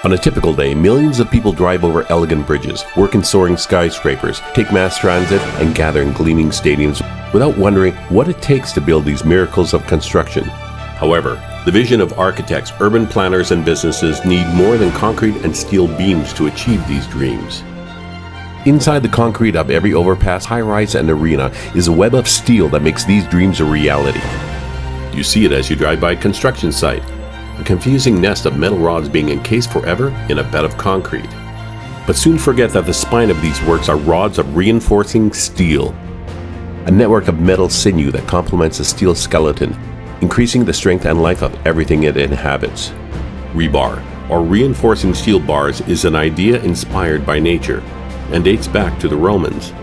On a typical day, millions of people drive over elegant bridges, work in soaring skyscrapers, take mass transit, and gather in gleaming stadiums without wondering what it takes to build these miracles of construction. However, the vision of architects, urban planners, and businesses need more than concrete and steel beams to achieve these dreams. Inside the concrete of every overpass, high-rise, and arena is a web of steel that makes these dreams a reality. You see it as you drive by a construction site, a confusing nest of metal rods being encased forever in a bed of concrete. But soon forget that the spine of these works are rods of reinforcing steel, a network of metal sinew that complements the steel skeleton, increasing the strength and life of everything it inhabits. Rebar, or reinforcing steel bars, is an idea inspired by nature and dates back to the Romans,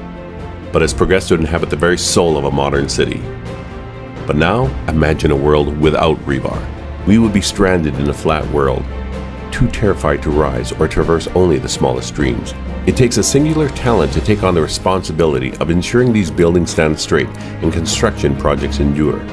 but has progressed to inhabit the very soul of a modern city. But now, imagine a world without rebar. We would be stranded in a flat world, too terrified to rise or traverse only the smallest streams. It takes a singular talent to take on the responsibility of ensuring these buildings stand straight and construction projects endure.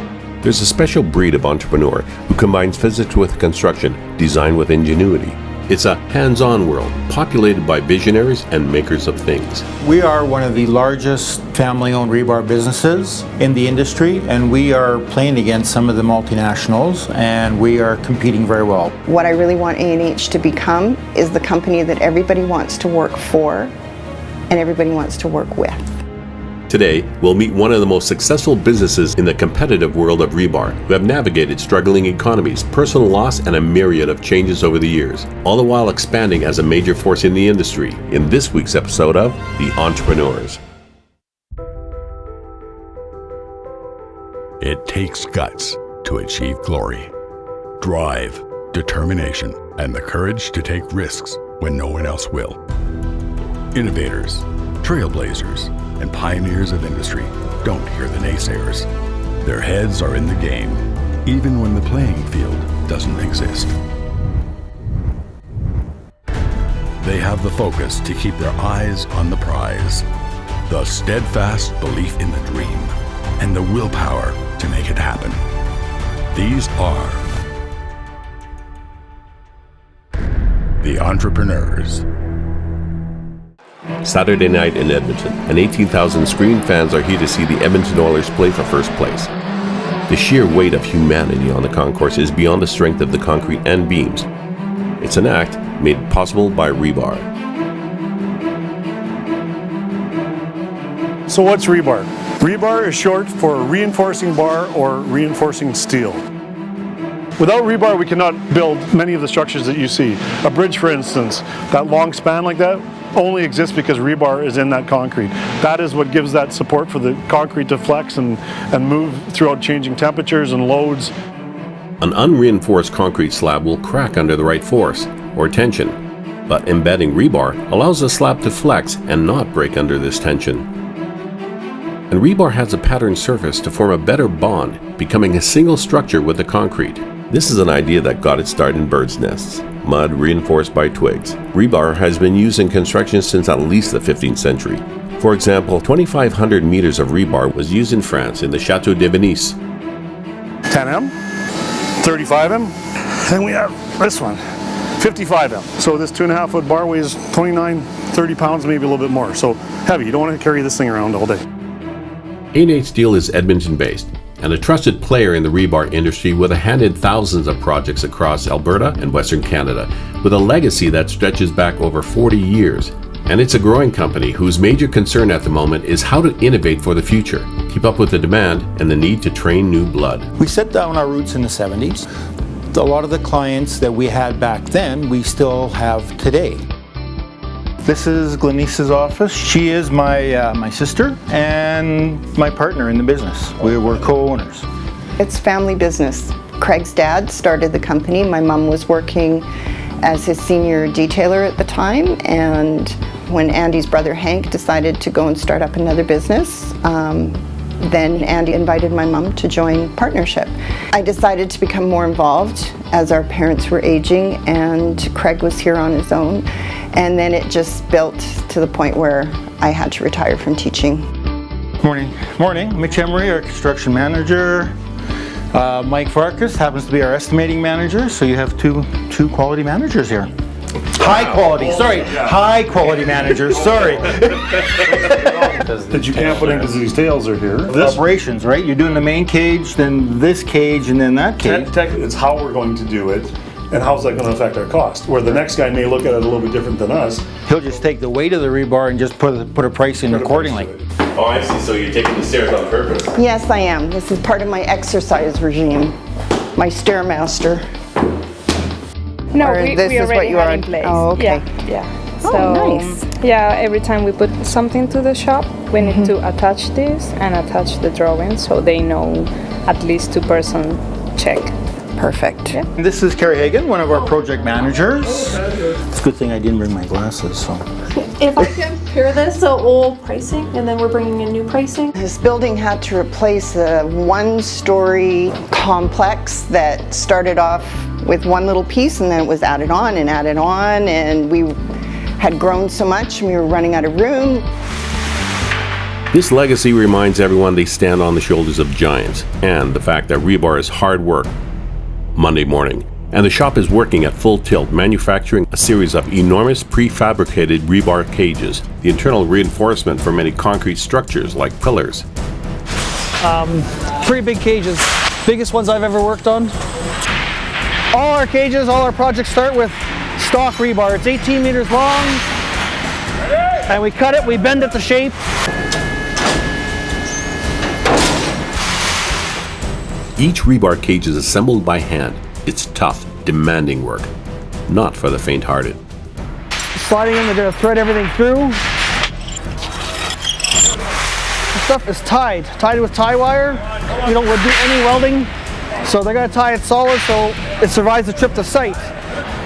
There's a special breed of entrepreneur who combines physics with construction, design with ingenuity. It's a hands-on world, populated by visionaries and makers of things. We are one of the largest family-owned rebar businesses in the industry, and we are playing against some of the multinationals, and we are competing very well. What I really want A&H to become is the company that everybody wants to work for and everybody wants to work with. Today, we'll meet one of the most successful businesses in the competitive world of rebar, who have navigated struggling economies, personal loss, and a myriad of changes over the years, all the while expanding as a major force in the industry, in this week's episode of The Entrepreneurs. It takes guts to achieve glory, drive, determination, and the courage to take risks when no one else will. Innovators, trailblazers, and pioneers of industry don't hear the naysayers. Their heads are in the game, even when the playing field doesn't exist. They have the focus to keep their eyes on the prize, the steadfast belief in the dream, and the willpower to make it happen. These are the Entrepreneurs. Saturday night in Edmonton, and 18,000 screaming fans are here to see the Edmonton Oilers play for first place. The sheer weight of humanity on the concourse is beyond the strength of the concrete and beams. It's an act made possible by rebar. So what's rebar? Rebar is short for reinforcing bar or reinforcing steel. Without rebar, we cannot build many of the structures that you see. A bridge, for instance, that long span like that only exists because rebar is in that concrete. That is what gives that support for the concrete to flex and move throughout changing temperatures and loads. An unreinforced concrete slab will crack under the right force or tension, but embedding rebar allows the slab to flex and not break under this tension. And rebar has a patterned surface to form a better bond, becoming a single structure with the concrete. This is an idea that got its start in birds' nests, mud reinforced by twigs. Rebar has been used in construction since at least the 15th century. For example, 2,500 meters of rebar was used in France in the Chateau de Venise. 10M, 35M, and we have this one, 55M. So this 2.5 foot bar weighs 29, 30 pounds, maybe a little bit more. So heavy, you don't want to carry this thing around all day. A&H Steel is Edmonton-based and a trusted player in the rebar industry with a hand in thousands of projects across Alberta and Western Canada, with a legacy that stretches back over 40 years. And it's a growing company whose major concern at the moment is how to innovate for the future, keep up with the demand, and the need to train new blood. We set down our roots in the 70s. A lot of the clients that we had back then, we still have today. This is Glenice's office. She is my sister and my partner in the business. We're co-owners. It's family business. Craig's dad started the company. My mom was working as his senior detailer at the time, and when Andy's brother Hank decided to go and start up another business, then Andy invited my mom to join partnership. I decided to become more involved as our parents were aging and Craig was here on his own. And then it just built to the point where I had to retire from teaching. Morning. Mitch Emery, our construction manager. Mike Farkas happens to be our estimating manager, so you have two quality managers here. High quality, sorry, high quality manager, sorry. That you can't put in because these tails are here. This, Operations, right? You're doing the main cage, then this cage, and then that cage. technically, it's how we're going to do it, and how's that going to affect our cost. Where the next guy may look at it a little bit different than us. He'll just take the weight of the rebar and just put a price in accordingly. Oh, I see. So you're taking the stairs on purpose. Yes, I am. This is part of my exercise regime, my Stairmaster. No, Or we this is already what you have are. in place. Oh, okay. Yeah. Oh, So, nice. yeah, every time we put something to the shop, we need to attach this and attach the drawing so they know at least 2-person check. Perfect. Yeah. This is Carrie Hagan, one of our project managers. It's a good thing I didn't bring my glasses, so. If I compare this to old pricing and then we're bringing in new pricing. This building had to replace a 1-story complex that started off with one little piece and then it was added on, and we had grown so much and we were running out of room. This legacy reminds everyone they stand on the shoulders of giants, and the fact that rebar is hard work. Monday morning, and the shop is working at full tilt, manufacturing a series of enormous prefabricated rebar cages, the internal reinforcement for many concrete structures like pillars. Pretty big cages, biggest ones I've ever worked on. All our cages, all our projects start with stock rebar. It's 18 meters long, and we cut it, we bend it to shape. Each rebar cage is assembled by hand. It's tough, demanding work, not for the faint-hearted. Sliding in, they're gonna thread everything through. The stuff is tied with tie wire. We don't do any welding, so they're gonna tie it solid so it survives the trip to site.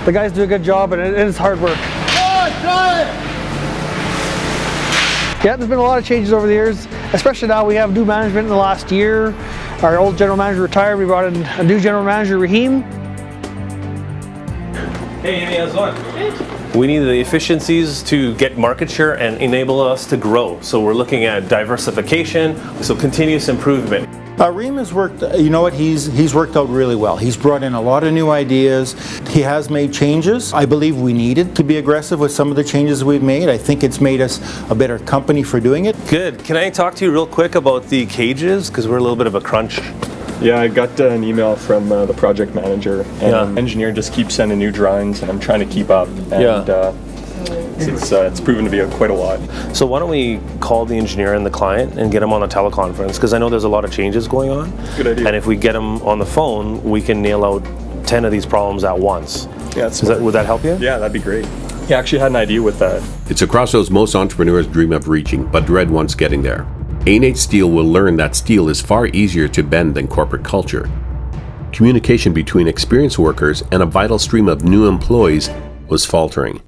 The guys do a good job, and it is hard work. Yeah, there's been a lot of changes over the years, especially now we have new management in the last year. Our old general manager retired, we brought in a new general manager, Raheem. Hey Amy, how's it going? We need the efficiencies to get market share and enable us to grow. So we're looking at diversification, so continuous improvement. Reem has worked, you know what, he's worked out really well. He's brought in a lot of new ideas. He has made changes. I believe we needed to be aggressive with some of the changes we've made. I think it's made us a better company for doing it. Good. Can I talk to you real quick about the cages? Because we're a little bit of a crunch. Yeah, I got an email from the project manager, and the engineer just keeps sending new drawings, and I'm trying to keep up. And, it's proven to be quite a lot. So why don't we call the engineer and the client and get them on a teleconference? Because I know there's a lot of changes going on. Good idea. And if we get them on the phone, we can nail out 10 of these problems at once. Yeah, Would that help you? Yeah, that'd be great. He actually had an idea with that. It's a crossroads most entrepreneurs dream of reaching, but dread once getting there. A&H Steel will learn that steel is far easier to bend than corporate culture. Communication between experienced workers and a vital stream of new employees was faltering,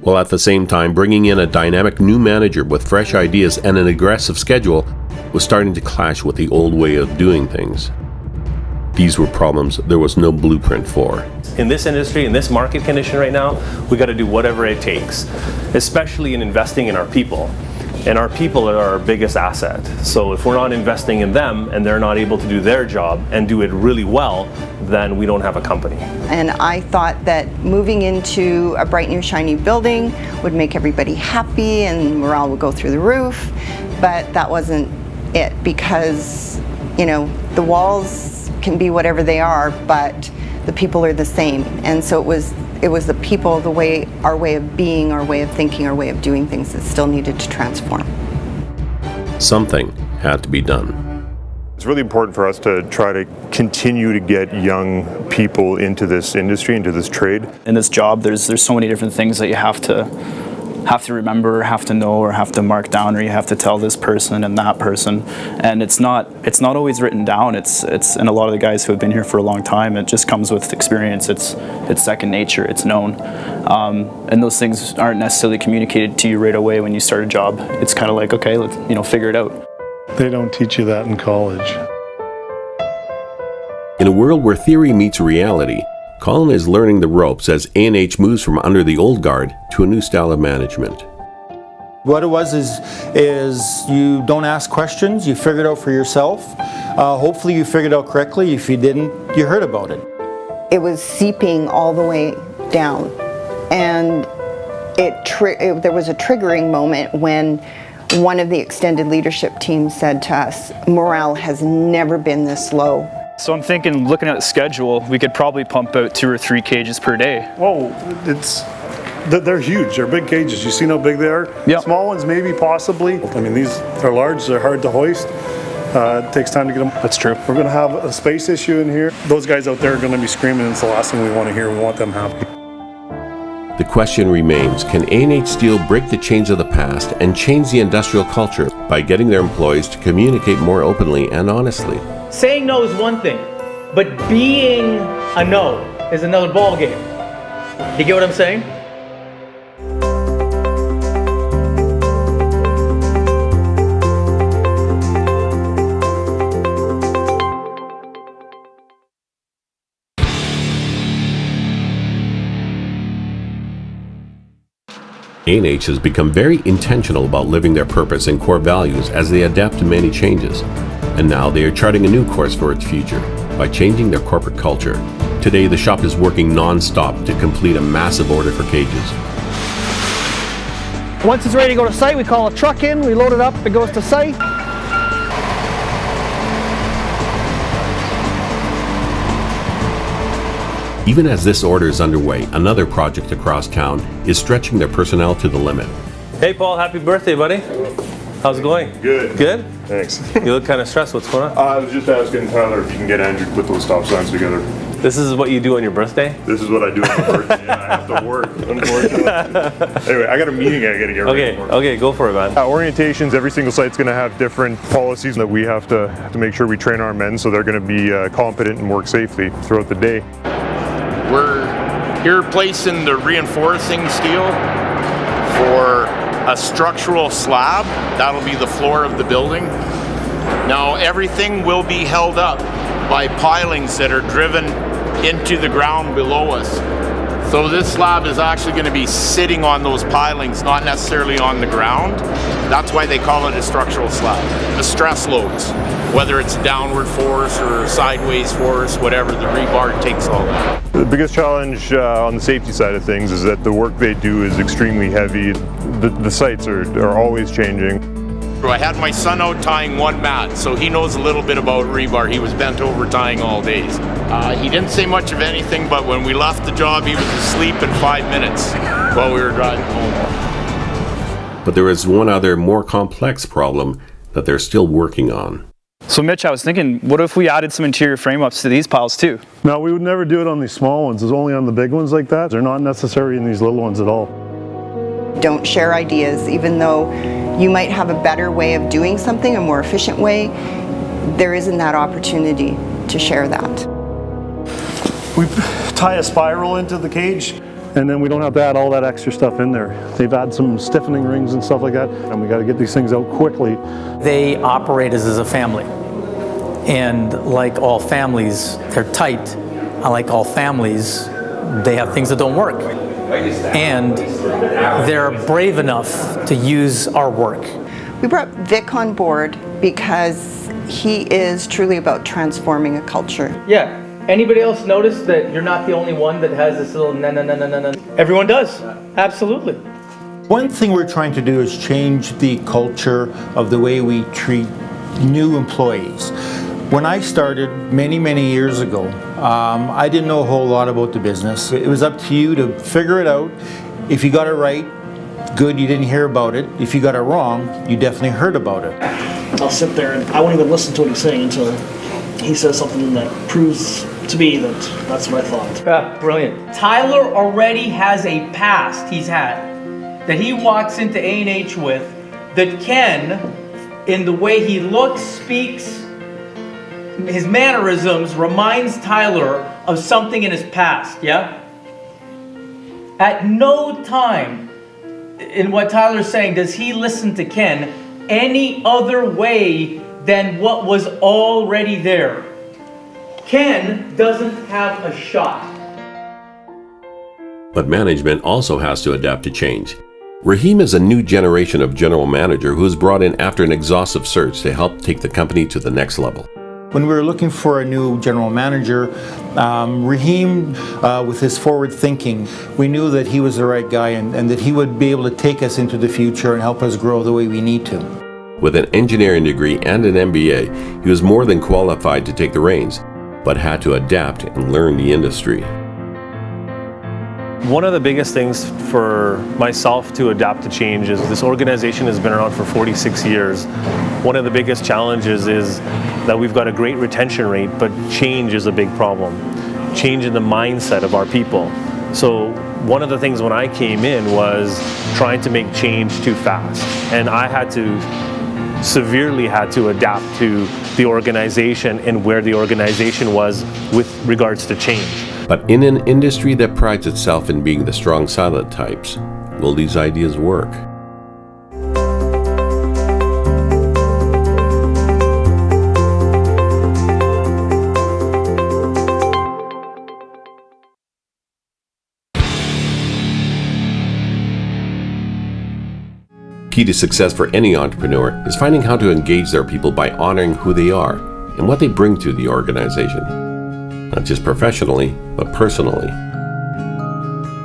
while at the same time bringing in a dynamic new manager with fresh ideas and an aggressive schedule was starting to clash with the old way of doing things. These were problems there was no blueprint for. In this industry, in this market condition right now, we got to do whatever it takes, especially in investing in our people. And our people are our biggest asset. So if we're not investing in them and they're not able to do their job and do it really well, then we don't have a company. And I thought that moving into a bright new shiny building would make everybody happy and morale would go through the roof, but that wasn't it, because, you know, the walls can be whatever they are, but the people are the same. And so it was the people, our way of being, our way of thinking, our way of doing things that still needed to transform. Something had to be done. It's really important for us to try to continue to get young people into this industry, into this trade. In this job, there's so many different things that you have to remember, or have to know, or have to mark down, or you have to tell this person and that person, and it's not always written down. It's and a lot of the guys who have been here for a long time, it just comes with experience. It's second nature. It's known, and those things aren't necessarily communicated to you right away when you start a job. It's kind of like, okay, let's figure it out. They don't teach you that in college. In a world where theory meets reality, Colin is learning the ropes as A&H moves from under the old guard to a new style of management. What it was is you don't ask questions, you figure it out for yourself. Hopefully you figured it out correctly. If you didn't, you heard about it. It was seeping all the way down. And there was a triggering moment when one of the extended leadership team said to us, morale has never been this low. So I'm thinking, looking at the schedule, we could probably pump out 2 or 3 cages per day. Whoa, they're huge. They're big cages. You seen how big they are? Yep. Small ones, maybe, possibly. I mean, these are large. They're hard to hoist. It takes time to get them. That's true. We're going to have a space issue in here. Those guys out there are going to be screaming. It's the last thing we want to hear. We want them happy. The question remains, can A&H Steel break the chains of the past and change the industrial culture by getting their employees to communicate more openly and honestly? Saying no is one thing, but being a no is another ball game. You get what I'm saying? A&H has become very intentional about living their purpose and core values as they adapt to many changes. And now they are charting a new course for its future by changing their corporate culture. Today, the shop is working non-stop to complete a massive order for cages. Once it's ready to go to site, we call a truck in, we load it up, it goes to site. Even as this order is underway, another project across town is stretching their personnel to the limit. Hey Paul, happy birthday, buddy. How's it going? Good. Good? Thanks. You look kind of stressed. What's going on? I was just asking Tyler if you can get Andrew to put those stop signs together. This is what you do on your birthday? This is what I do on my birthday. Yeah, I have to work, unfortunately. Anyway, I got a meeting I got to get ready for. Okay, go for it, man. Orientations, every single site's going to have different policies that we have to make sure we train our men so they're going to be competent and work safely throughout the day. We're here placing the reinforcing steel for a structural slab. That'll be the floor of the building. Now everything will be held up by pilings that are driven into the ground below us. So this slab is actually going to be sitting on those pilings, not necessarily on the ground. That's why they call it a structural slab. The stress loads, whether it's downward force or sideways force, whatever, the rebar takes all that. The biggest challenge on the safety side of things is that the work they do is extremely heavy. The sites are always changing. I had my son out tying one mat, so he knows a little bit about rebar. He was bent over tying all days. He didn't say much of anything, but when we left the job, he was asleep in 5 minutes while we were driving home. But there is one other more complex problem that they're still working on. So Mitch, I was thinking, what if we added some interior frame ups to these piles too? No, we would never do it on these small ones. It's only on the big ones like that. They're not necessary in these little ones at all. Don't share ideas, even though you might have a better way of doing something, a more efficient way. There isn't that opportunity to share that. We tie a spiral into the cage, and then we don't have to add all that extra stuff in there. They've added some stiffening rings and stuff like that, and we got to get these things out quickly. They operate as a family. And like all families, they're tight. Like all families, they have things that don't work. And they're brave enough to use our work. We brought Vic on board because he is truly about transforming a culture. Yeah. Anybody else notice that you're not the only one that has this little na na na na na na? Everyone does. Absolutely. One thing we're trying to do is change the culture of the way we treat new employees. When I started many, many years ago, I didn't know a whole lot about the business. It was up to you to figure it out. If you got it right, good, you didn't hear about it. If you got it wrong, you definitely heard about it. I'll sit there and I won't even listen to what he's saying until he says something that proves to me that that's what I thought. Yeah, brilliant. Tyler already has a past he's had that he walks into A&H with that Ken, in the way he looks, speaks, his mannerisms, reminds Tyler of something in his past, yeah? At no time in what Tyler's saying does he listen to Ken any other way than what was already there. Ken doesn't have a shot. But management also has to adapt to change. Raheem is a new generation of general manager who was brought in after an exhaustive search to help take the company to the next level. When we were looking for a new general manager, Raheem, with his forward thinking, we knew that he was the right guy and that he would be able to take us into the future and help us grow the way we need to. With an engineering degree and an MBA, he was more than qualified to take the reins, but had to adapt and learn the industry. One of the biggest things for myself to adapt to change is this organization has been around for 46 years. One of the biggest challenges is that we've got a great retention rate, but change is a big problem. Change in the mindset of our people. So one of the things when I came in was trying to make change too fast. And I severely had to adapt to the organization and where the organization was with regards to change. But in an industry that prides itself in being the strong silent types, will these ideas work? Key to success for any entrepreneur is finding how to engage their people by honoring who they are and what they bring to the organization. Not just professionally, but personally.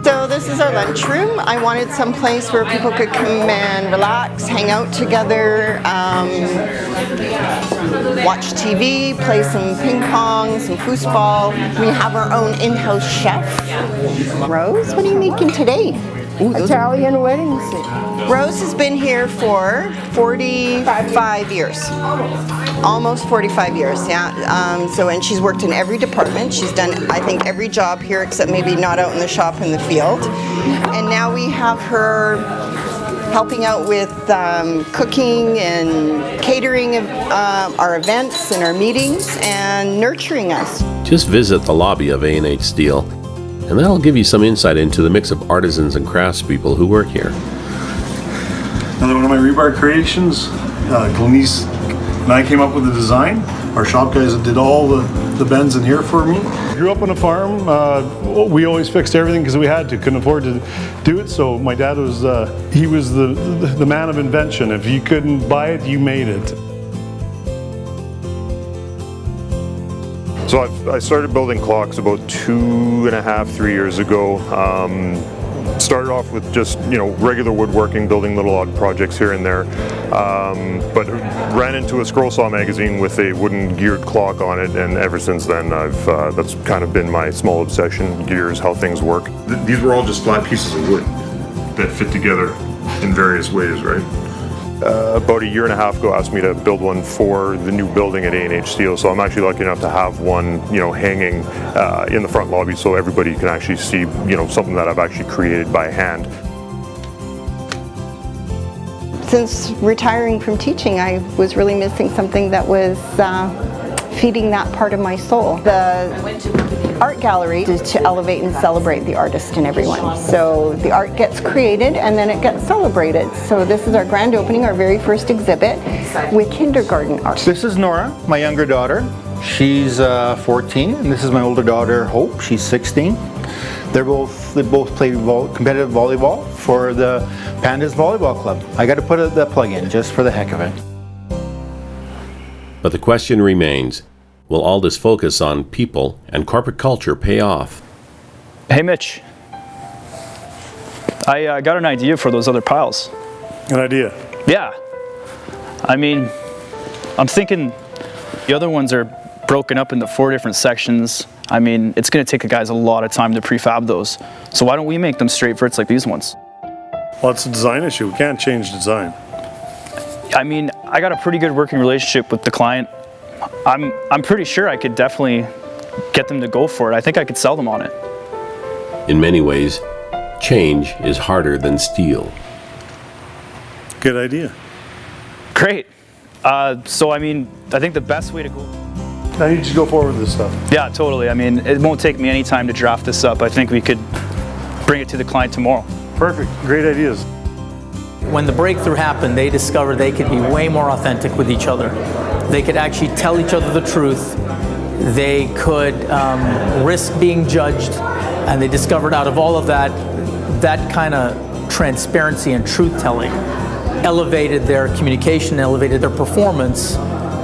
So this is our lunchroom. I wanted some place where people could come and relax, hang out together, watch TV, play some ping pong, some foosball. We have our own in-house chef. Rose, what are you making today? Ooh, Italian weddings. Rose has been here for 45 years. Almost 45 years, yeah. And she's worked in every department. She's done, I think, every job here except maybe not out in the shop in the field. And now we have her helping out with cooking and catering of our events and our meetings and nurturing us. Just visit the lobby of A&H Steel, and that'll give you some insight into the mix of artisans and craftspeople who work here. Another one of my rebar creations, Glenise and I came up with the design. Our shop guys did all the bends in here for me. Grew up on a farm. We always fixed everything because we had to. Couldn't afford to do it. So my dad was he was the man of invention. If you couldn't buy it, you made it. So I started building clocks about 2.5, 3 years ago. Started off with just, regular woodworking, building little odd projects here and there. But ran into a scroll saw magazine with a wooden geared clock on it, and ever since then that's kind of been my small obsession, gears, how things work. These were all just flat pieces of wood that fit together in various ways, right? About 1.5 years ago asked me to build one for the new building at A&H Steel, so I'm actually lucky enough to have one, hanging in the front lobby so everybody can actually see, something that I've actually created by hand. Since retiring from teaching, I was really missing something that was feeding that part of my soul. The art gallery is to elevate and celebrate the artist in everyone. So the art gets created and then it gets celebrated. So this is our grand opening, our very first exhibit with kindergarten art. This is Nora, my younger daughter. She's 14, and this is my older daughter, Hope. She's 16. They both play competitive volleyball for the Pandas Volleyball Club. I got to put the plug in just for the heck of it. But the question remains, will all this focus on people and corporate culture pay off? Hey Mitch, I got an idea for those other piles. An idea? Yeah. I mean, I'm thinking the other ones are broken up into 4 different sections. I mean, it's going to take the guys a lot of time to prefab those. So why don't we make them straight verts like these ones? Well, it's a design issue. We can't change design. I mean, I got a pretty good working relationship with the client. I'm pretty sure I could definitely get them to go for it. I think I could sell them on it. In many ways, change is harder than steel. Good idea. Great. So, I mean, I think the best way to go... Now you just go forward with this stuff. Yeah, totally. I mean, it won't take me any time to draft this up. I think we could bring it to the client tomorrow. Perfect. Great ideas. When the breakthrough happened, they discovered they could be way more authentic with each other. They could actually tell each other the truth. They could risk being judged. And they discovered out of all of that, that kind of transparency and truth-telling elevated their communication, elevated their performance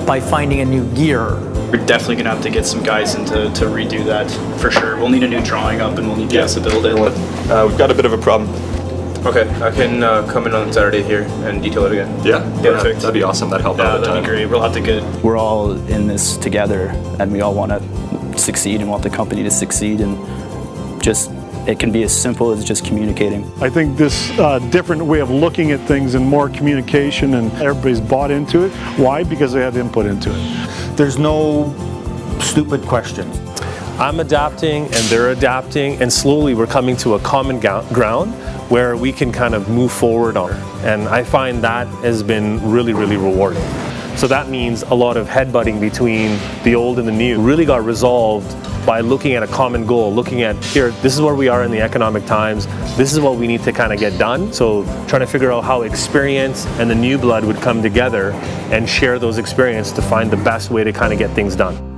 by finding a new gear. We're definitely going to have to get some guys in to redo that for sure. We'll need a new drawing up and we'll need guys to build it. We've got a bit of a problem. Okay, I can come in on Saturday here and detail it again. Yeah, perfect. That'd be awesome. That'd help out a ton. That'd be great. We'll have to get. We're all in this together, and we all want to succeed and want the company to succeed, and just it can be as simple as just communicating. I think this different way of looking at things and more communication, and everybody's bought into it. Why? Because they had input into it. There's no stupid questions. I'm adapting and they're adapting, and slowly we're coming to a common ground where we can kind of move forward on. And I find that has been really, really rewarding. So that means a lot of headbutting between the old and the new really got resolved by looking at a common goal, looking at, here, this is where we are in the economic times, this is what we need to kind of get done. So trying to figure out how experience and the new blood would come together and share those experiences to find the best way to kind of get things done.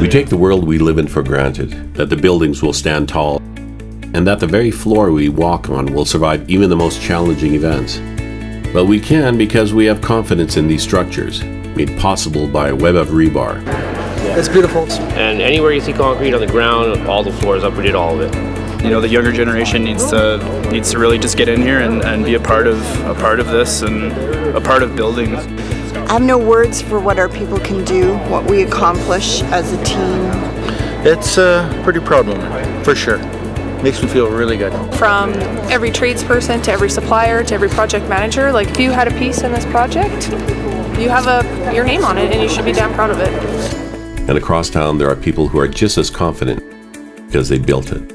We take the world we live in for granted, that the buildings will stand tall, and that the very floor we walk on will survive even the most challenging events. But we can because we have confidence in these structures, made possible by a web of rebar. It's beautiful. And anywhere you see concrete on the ground, all the floors up, we did all of it. You know, the younger generation needs to really just get in here and be a part of this and a part of building. I have no words for what our people can do, what we accomplish as a team. It's a pretty proud moment, for sure. Makes me feel really good. From every tradesperson to every supplier to every project manager, like if you had a piece in this project, you have your name on it and you should be damn proud of it. And across town there are people who are just as confident because they built it.